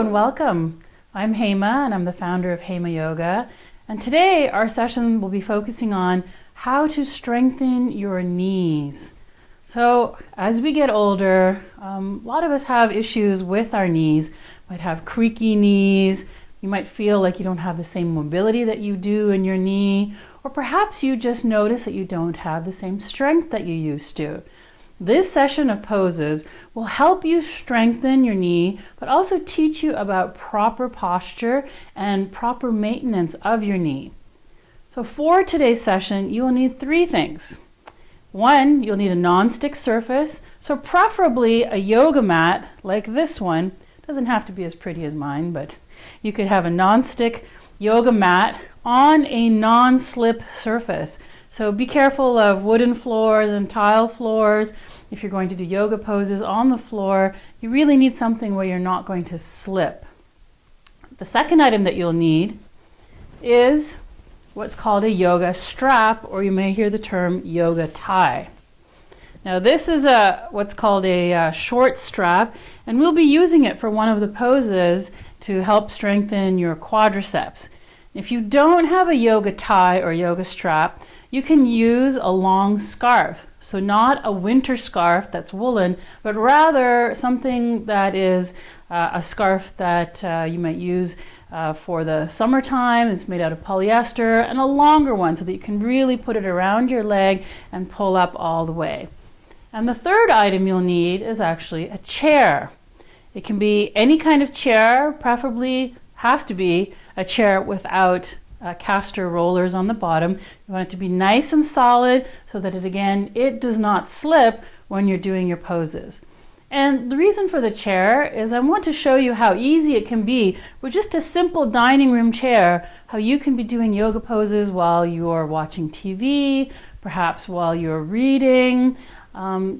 and welcome. I'm Hema and I'm the founder of Hema Yoga. And today our session will be focusing on how to strengthen your knees. So as we get older, a lot of us have issues with our knees. Might have creaky knees. You might feel like you don't have the same mobility that you do in your knee. Or perhaps you just notice that you don't have the same strength that you used to. This session of poses will help you strengthen your knee, but also teach you about proper posture and proper maintenance of your knee. So for today's session, you will need three things. One, you'll need a non-stick surface, so preferably a yoga mat like this one. It doesn't have to be as pretty as mine, but you could have a non-stick yoga mat on a non-slip surface. So be careful of wooden floors and tile floors. If you're going to do yoga poses on the floor, you really need something where you're not going to slip. The second item that you'll need is what's called a yoga strap, or you may hear the term yoga tie. Now this is what's called a short strap, and we'll be using it for one of the poses to help strengthen your quadriceps. If you don't have a yoga tie or yoga strap, you can use a long scarf. So not a winter scarf that's woolen, but rather something that is a scarf that you might use for the summertime. It's made out of polyester, and a longer one so that you can really put it around your leg and pull up all the way. And the third item you'll need is actually a chair. It can be any kind of chair, preferably has to be a chair without caster rollers on the bottom. You want it to be nice and solid so that it does not slip when you're doing your poses. And the reason for the chair is I want to show you how easy it can be with just a simple dining room chair, how you can be doing yoga poses while you're watching TV, perhaps while you're reading.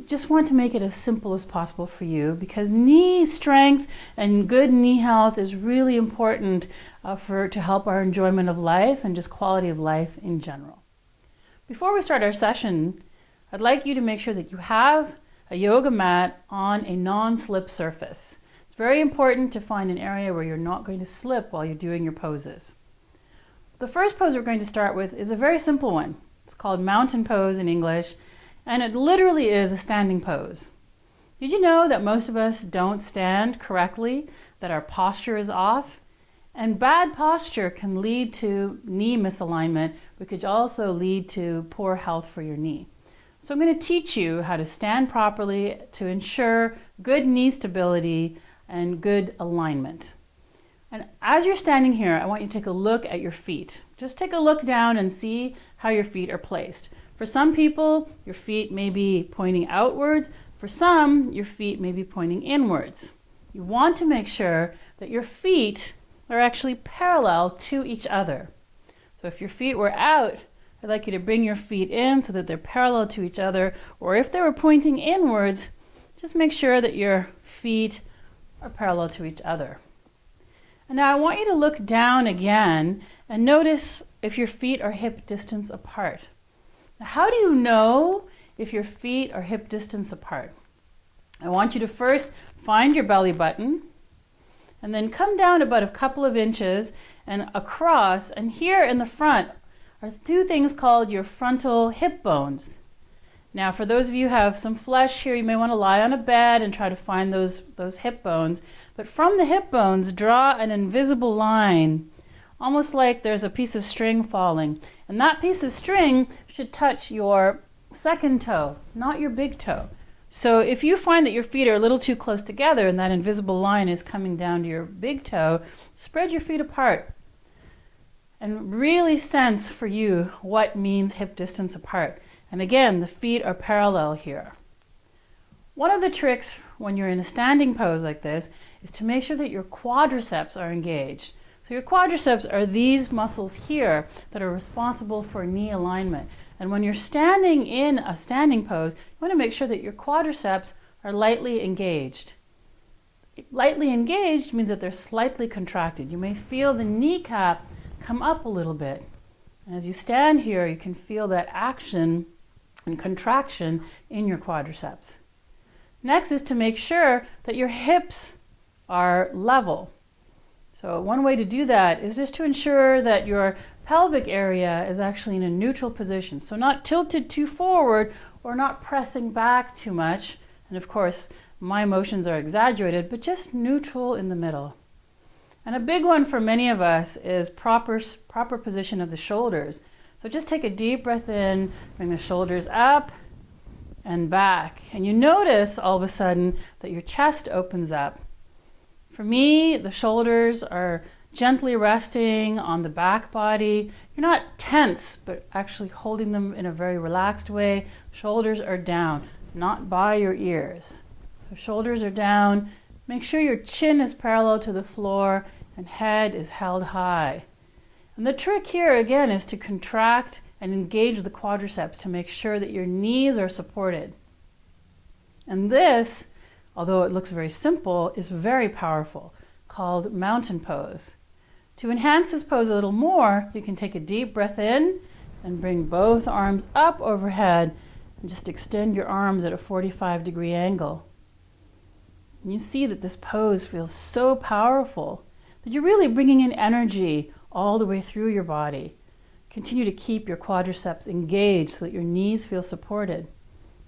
Just want to make it as simple as possible for you, because knee strength and good knee health is really important to help our enjoyment of life and just quality of life in general. Before we start our session, I'd like you to make sure that you have a yoga mat on a non-slip surface. It's very important to find an area where you're not going to slip while you're doing your poses. The first pose we're going to start with is a very simple one. It's called mountain pose in English, and it literally is a standing pose. Did you know that most of us don't stand correctly, that our posture is off? And bad posture can lead to knee misalignment, which could also lead to poor health for your knee. So I'm going to teach you how to stand properly to ensure good knee stability and good alignment. And as you're standing here, I want you to take a look at your feet. Just take a look down and see how your feet are placed. For some people, your feet may be pointing outwards. For some, your feet may be pointing inwards. You want to make sure that your feet are actually parallel to each other. So if your feet were out, I'd like you to bring your feet in so that they're parallel to each other. Or if they were pointing inwards, just make sure that your feet are parallel to each other. And now I want you to look down again and notice if your feet are hip distance apart. Now, how do you know if your feet are hip distance apart? I want you to first find your belly button and then come down about a couple of inches and across, and here in the front are two things called your frontal hip bones. Now for those of you who have some flesh here, you may want to lie on a bed and try to find those hip bones. But from the hip bones, draw an invisible line, almost like there's a piece of string falling. And that piece of string should touch your second toe, not your big toe. So if you find that your feet are a little too close together and that invisible line is coming down to your big toe, spread your feet apart and really sense for you what means hip distance apart. And again, the feet are parallel here. One of the tricks when you're in a standing pose like this is to make sure that your quadriceps are engaged. So your quadriceps are these muscles here that are responsible for knee alignment. And when you're standing in a standing pose, you want to make sure that your quadriceps are lightly engaged. Lightly engaged means that they're slightly contracted. You may feel the kneecap come up a little bit. And as you stand here, you can feel that action and contraction in your quadriceps. Next is to make sure that your hips are level. So one way to do that is just to ensure that your pelvic area is actually in a neutral position. So not tilted too forward or not pressing back too much. And of course, my motions are exaggerated, but just neutral in the middle. And a big one for many of us is proper position of the shoulders. So just take a deep breath in, bring the shoulders up and back. And you notice all of a sudden that your chest opens up. For me, the shoulders are gently resting on the back body. You're not tense, but actually holding them in a very relaxed way. Shoulders are down, not by your ears. So shoulders are down. Make sure your chin is parallel to the floor and head is held high. And the trick here again is to contract and engage the quadriceps to make sure that your knees are supported. And this, although it looks very simple, is very powerful, called mountain pose. To enhance this pose a little more, you can take a deep breath in and bring both arms up overhead and just extend your arms at a 45-degree angle. And you see that this pose feels so powerful that you're really bringing in energy all the way through your body. Continue to keep your quadriceps engaged so that your knees feel supported.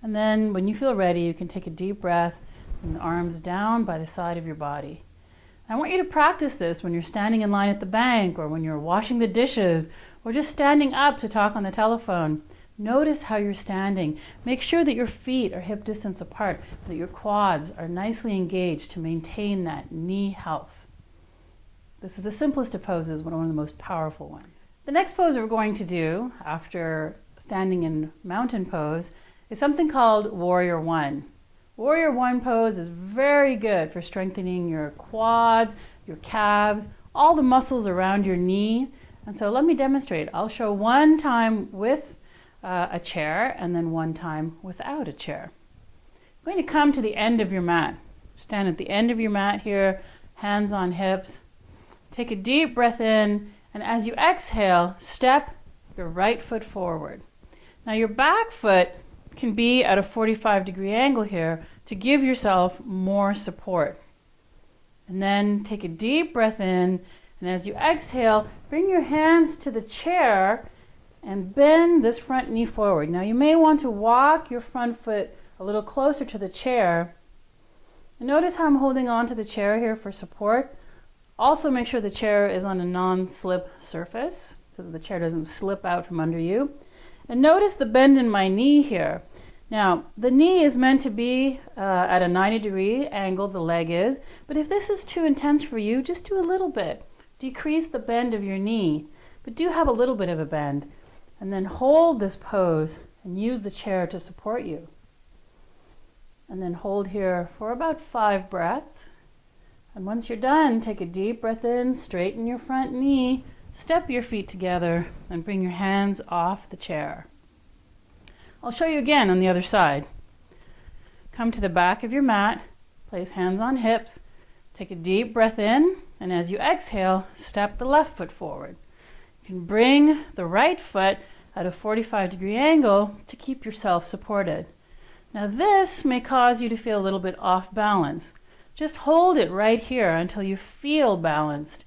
And then when you feel ready, you can take a deep breath and the arms down by the side of your body. I want you to practice this when you're standing in line at the bank or when you're washing the dishes or just standing up to talk on the telephone. Notice how you're standing. Make sure that your feet are hip distance apart, that your quads are nicely engaged to maintain that knee health. This is the simplest of poses, but one of the most powerful ones. The next pose we're going to do after standing in mountain pose is something called Warrior One. Warrior One pose is very good for strengthening your quads, your calves, all the muscles around your knee. And so let me demonstrate. I'll show one time with a chair and then one time without a chair. You're going to come to the end of your mat. Stand at the end of your mat here, hands on hips. Take a deep breath in, and as you exhale, step your right foot forward. Now your back foot can be at a 45-degree angle here to give yourself more support. And then take a deep breath in, and as you exhale, bring your hands to the chair and bend this front knee forward. Now you may want to walk your front foot a little closer to the chair. And notice how I'm holding on to the chair here for support. Also make sure the chair is on a non-slip surface so that the chair doesn't slip out from under you. And notice the bend in my knee here. Now, the knee is meant to be at a 90-degree angle, the leg is, but if this is too intense for you, just do a little bit. Decrease the bend of your knee, but do have a little bit of a bend. And then hold this pose and use the chair to support you. And then hold here for about 5 breaths. And once you're done, take a deep breath in, straighten your front knee, step your feet together, and bring your hands off the chair. I'll show you again on the other side. Come to the back of your mat, place hands on hips, take a deep breath in, and as you exhale, step the left foot forward. You can bring the right foot at a 45-degree angle to keep yourself supported. Now this may cause you to feel a little bit off balance. Just hold it right here until you feel balanced.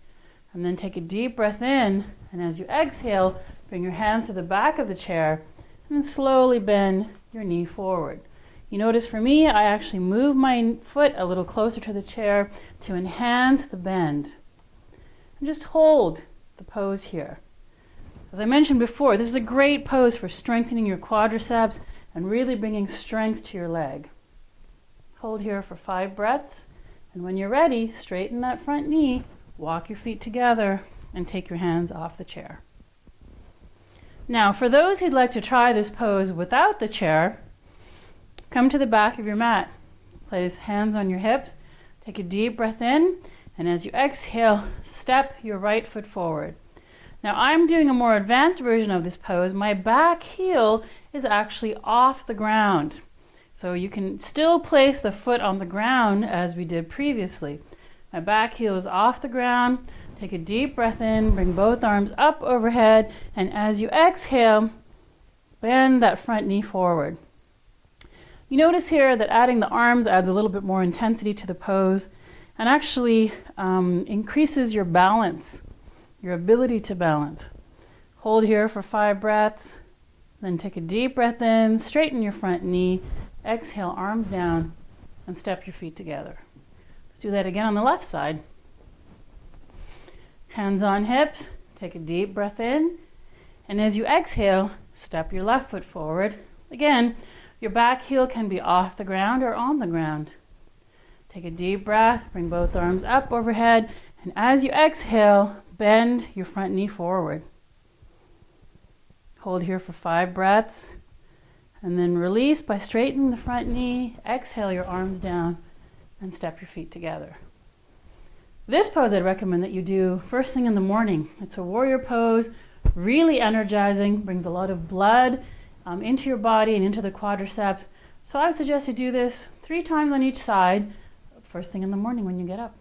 And then take a deep breath in, and as you exhale, bring your hands to the back of the chair, and then slowly bend your knee forward. You notice for me, I actually move my foot a little closer to the chair to enhance the bend. And just hold the pose here. As I mentioned before, this is a great pose for strengthening your quadriceps and really bringing strength to your leg. Hold here for 5 breaths. And when you're ready, straighten that front knee, walk your feet together, and take your hands off the chair. Now, for those who'd like to try this pose without the chair, come to the back of your mat. Place hands on your hips, take a deep breath in, and as you exhale, step your right foot forward. Now, I'm doing a more advanced version of this pose. My back heel is actually off the ground. So you can still place the foot on the ground as we did previously. My back heel is off the ground. Take a deep breath in, bring both arms up overhead, and as you exhale, bend that front knee forward. You notice here that adding the arms adds a little bit more intensity to the pose. and actually increases your balance, your ability to balance. Hold here for 5 breaths, then take a deep breath in, straighten your front knee, exhale, arms down, and step your feet together. Let's do that again on the left side. Hands on hips, take a deep breath in, and as you exhale, step your left foot forward. Again, your back heel can be off the ground or on the ground. Take a deep breath, bring both arms up overhead, and as you exhale, bend your front knee forward. Hold here for 5 breaths, and then release by straightening the front knee. Exhale your arms down and step your feet together. This pose I'd recommend that you do first thing in the morning. It's a warrior pose, really energizing, brings a lot of blood into your body and into the quadriceps. So I would suggest you do this 3 times on each side, first thing in the morning when you get up.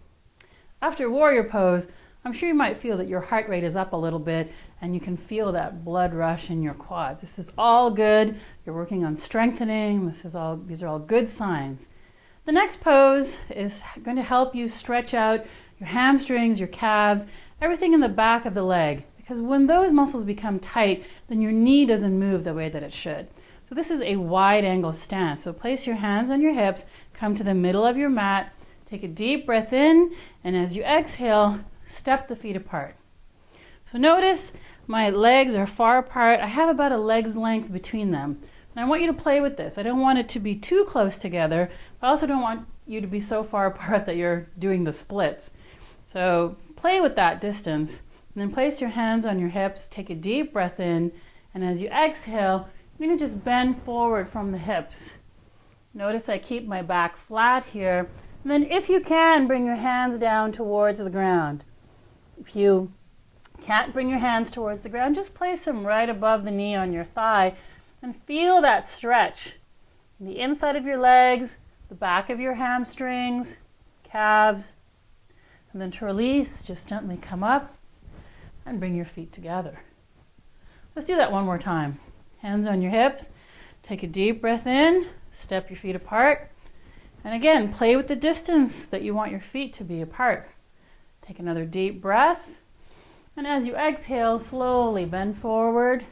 After warrior pose, I'm sure you might feel that your heart rate is up a little bit and you can feel that blood rush in your quads. This is all good. You're working on strengthening. These are all good signs. The next pose is going to help you stretch out your hamstrings, your calves, everything in the back of the leg. Because when those muscles become tight, then your knee doesn't move the way that it should. So this is a wide angle stance. So place your hands on your hips, come to the middle of your mat, take a deep breath in, and as you exhale, step the feet apart. So notice my legs are far apart. I have about a leg's length between them. And I want you to play with this. I don't want it to be too close together, but I also don't want you to be so far apart that you're doing the splits. So play with that distance, and then place your hands on your hips, take a deep breath in, and as you exhale, you're going to just bend forward from the hips. Notice I keep my back flat here, and then if you can, bring your hands down towards the ground. If you can't bring your hands towards the ground, just place them right above the knee on your thigh and feel that stretch in the inside of your legs, the back of your hamstrings, calves, and then to release, just gently come up and bring your feet together. Let's do that one more time. Hands on your hips, take a deep breath in, step your feet apart, and again, play with the distance that you want your feet to be apart. Take another deep breath, and as you exhale, slowly bend forward.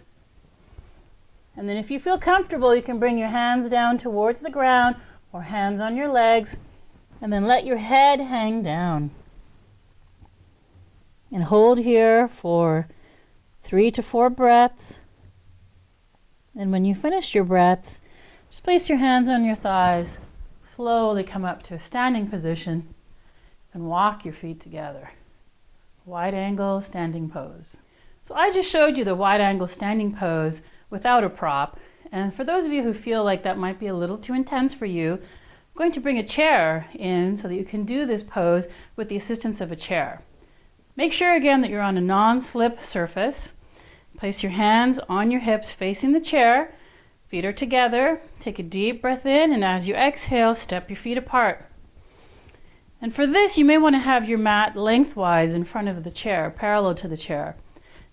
And then if you feel comfortable, you can bring your hands down towards the ground or hands on your legs, and then let your head hang down. And hold here for 3 to 4 breaths. And when you finish your breaths, just place your hands on your thighs, slowly come up to a standing position, and walk your feet together. Wide angle standing pose. So I just showed you the wide angle standing pose without a prop. And for those of you who feel like that might be a little too intense for you, I'm going to bring a chair in so that you can do this pose with the assistance of a chair. Make sure again that you're on a non-slip surface. Place your hands on your hips facing the chair. Feet are together. Take a deep breath in, and as you exhale, step your feet apart. And for this, you may want to have your mat lengthwise in front of the chair, parallel to the chair.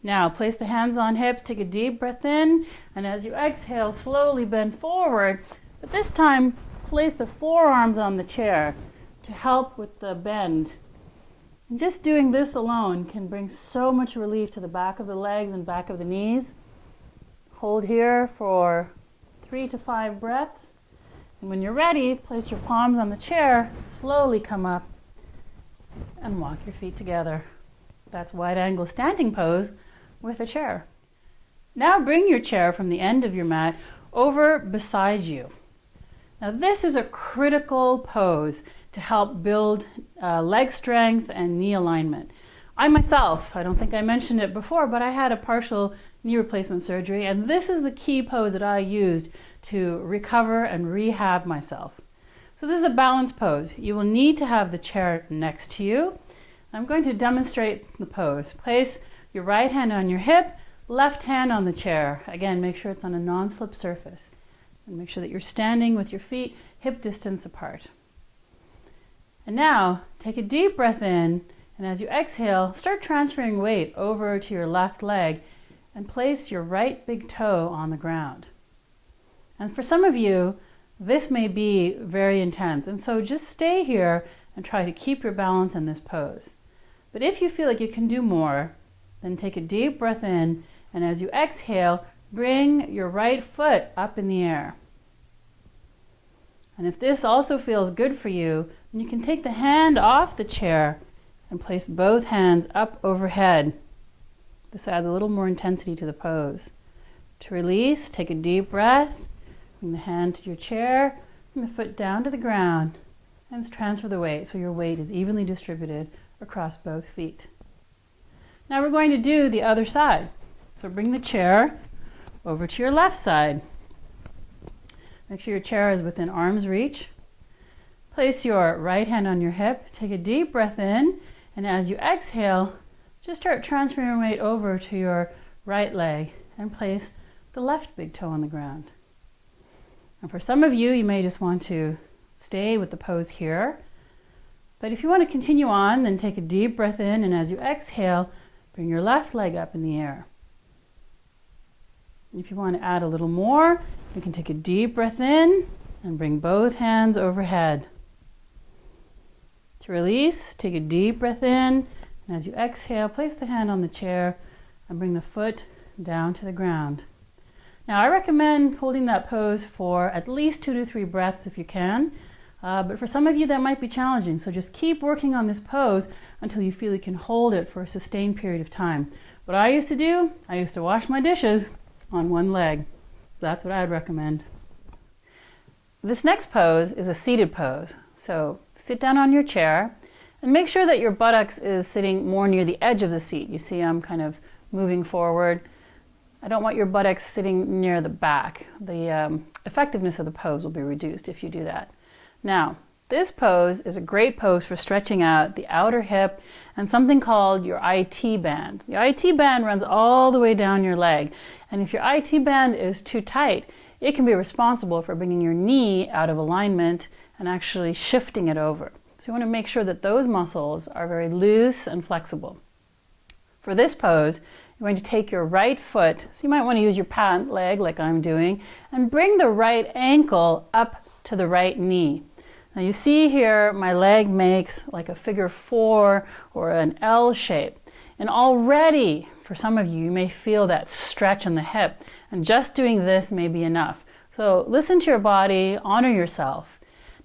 Now, place the hands on hips, take a deep breath in, and as you exhale, slowly bend forward. But this time, place the forearms on the chair to help with the bend. And just doing this alone can bring so much relief to the back of the legs and back of the knees. Hold here for 3 to 5 breaths. And when you're ready, place your palms on the chair, slowly come up and walk your feet together. That's wide angle standing pose with a chair. Now bring your chair from the end of your mat over beside you. Now this is a critical pose to help build leg strength and knee alignment. I myself, I don't think I mentioned it before, but I had a partial knee replacement surgery, and this is the key pose that I used to recover and rehab myself. So this is a balance pose. You will need to have the chair next to you. I'm going to demonstrate the pose. Place your right hand on your hip, left hand on the chair. Again, make sure it's on a non-slip surface. And make sure that you're standing with your feet hip distance apart. And now, take a deep breath in, and as you exhale, start transferring weight over to your left leg and place your right big toe on the ground. And for some of you, this may be very intense. And so just stay here and try to keep your balance in this pose. But if you feel like you can do more, then take a deep breath in, and as you exhale, bring your right foot up in the air. And if this also feels good for you, then you can take the hand off the chair and place both hands up overhead. This adds a little more intensity to the pose. To release, take a deep breath, bring the hand to your chair, bring the foot down to the ground, and transfer the weight so your weight is evenly distributed across both feet. Now we're going to do the other side. So bring the chair over to your left side. Make sure your chair is within arm's reach. Place your right hand on your hip. Take a deep breath in, and as you exhale, just start transferring your weight over to your right leg and place the left big toe on the ground. And for some of you, you may just want to stay with the pose here. But if you want to continue on, then take a deep breath in, and as you exhale, bring your left leg up in the air. If you want to add a little more, you can take a deep breath in and bring both hands overhead. To release, take a deep breath in, and as you exhale, place the hand on the chair and bring the foot down to the ground. Now I recommend holding that pose for at least 2 to 3 breaths if you can, but for some of you that might be challenging, so just keep working on this pose until you feel you can hold it for a sustained period of time. What I used to do, I used to wash my dishes on one leg. That's what I'd recommend. This next pose is a seated pose. So sit down on your chair and make sure that your buttocks is sitting more near the edge of the seat. You see I'm kind of moving forward. I don't want your buttocks sitting near the back. The effectiveness of the pose will be reduced if you do that. Now, this pose is a great pose for stretching out the outer hip and something called your IT band. The IT band runs all the way down your leg, and if your IT band is too tight, it can be responsible for bringing your knee out of alignment and actually shifting it over. So you want to make sure that those muscles are very loose and flexible. For this pose, you're going to take your right foot, so you might want to use your pant leg like I'm doing, and bring the right ankle up to the right knee. Now you see here my leg makes like a figure 4 or an L shape. And already, for some of you, you may feel that stretch in the hip. And just doing this may be enough. So listen to your body, honor yourself.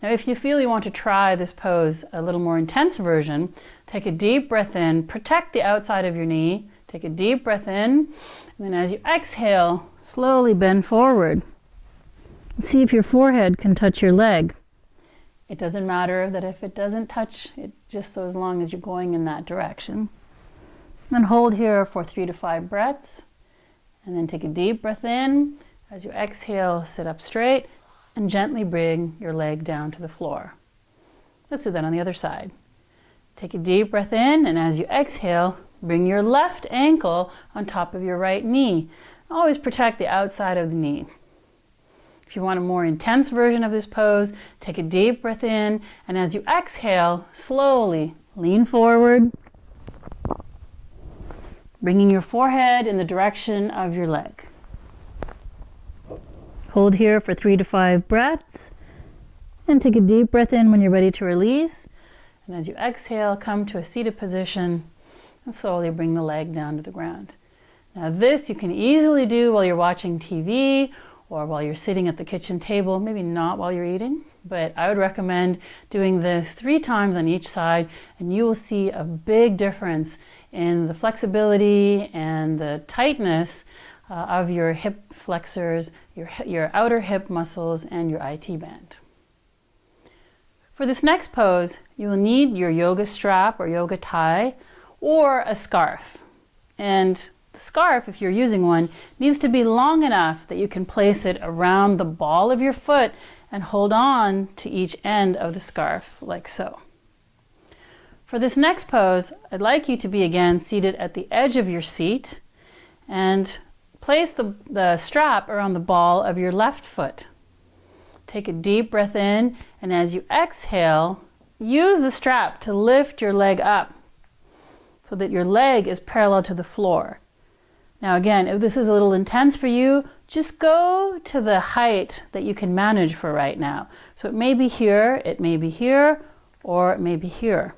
Now if you feel you want to try this pose, a little more intense version, take a deep breath in, protect the outside of your knee, take a deep breath in, and then as you exhale, slowly bend forward. And see if your forehead can touch your leg. It doesn't matter that if it doesn't touch, it just so as long as you're going in that direction. And hold here for 3 to 5 breaths. And then take a deep breath in. As you exhale, sit up straight and gently bring your leg down to the floor. Let's do that on the other side. Take a deep breath in, and as you exhale, bring your left ankle on top of your right knee. Always protect the outside of the knee. If you want a more intense version of this pose, take a deep breath in, and as you exhale, slowly lean forward, bringing your forehead in the direction of your leg. Hold here for 3 to 5 breaths, and take a deep breath in when you're ready to release. And as you exhale, come to a seated position, and slowly bring the leg down to the ground. Now this you can easily do while you're watching TV, or while you're sitting at the kitchen table, maybe not while you're eating, but I would recommend doing this 3 times on each side, and you will see a big difference in the flexibility and the tightness of your hip flexors, your outer hip muscles, and your IT band. For this next pose, you will need your yoga strap or yoga tie or a scarf. And the scarf, if you're using one, needs to be long enough that you can place it around the ball of your foot and hold on to each end of the scarf, like so. For this next pose, I'd like you to be again seated at the edge of your seat and place the strap around the ball of your left foot. Take a deep breath in, and as you exhale, use the strap to lift your leg up so that your leg is parallel to the floor. Now again, if this is a little intense for you, just go to the height that you can manage for right now. So it may be here, or it may be here.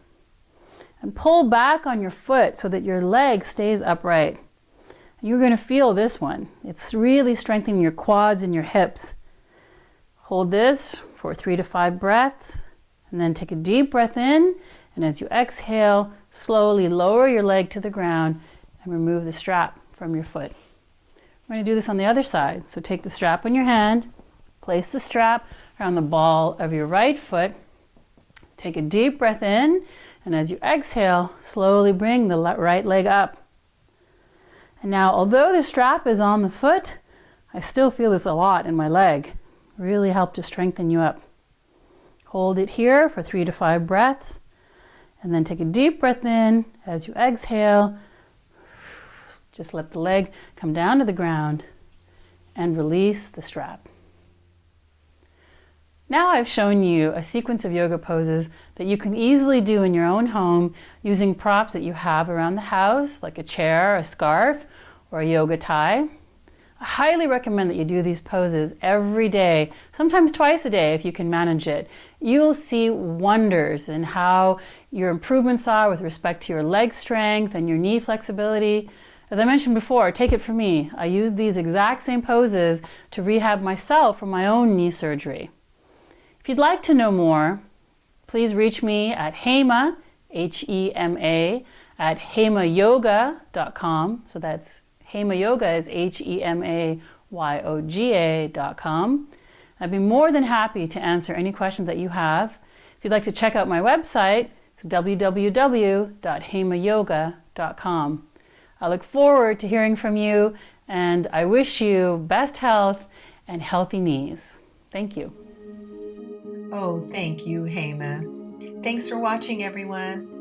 And pull back on your foot so that your leg stays upright. And you're going to feel this one. It's really strengthening your quads and your hips. Hold this for 3 to 5 breaths, and then take a deep breath in, and as you exhale, slowly lower your leg to the ground and remove the strap from your foot. We're going to do this on the other side. So take the strap in your hand, place the strap around the ball of your right foot, take a deep breath in, and as you exhale, slowly bring the right leg up. And now, although the strap is on the foot, I still feel this a lot in my leg. Really help to strengthen you up. Hold it here for 3 to 5 breaths, and then take a deep breath in. As you exhale, just let the leg come down to the ground and release the strap. Now I've shown you a sequence of yoga poses that you can easily do in your own home using props that you have around the house, like a chair, a scarf, or a yoga tie. I highly recommend that you do these poses every day, sometimes twice a day if you can manage it. You'll see wonders in how your improvements are with respect to your leg strength and your knee flexibility. As I mentioned before, take it from me, I used these exact same poses to rehab myself from my own knee surgery. If you'd like to know more, please reach me at Hema, H-E-M-A, at hemayoga.com. So that's Hema Yoga is HEMAYOGA.com. I'd be more than happy to answer any questions that you have. If you'd like to check out my website, it's www.hemayoga.com. I look forward to hearing from you, and I wish you best health and healthy knees. Thank you. Oh, thank you, Hema. Thanks for watching, everyone.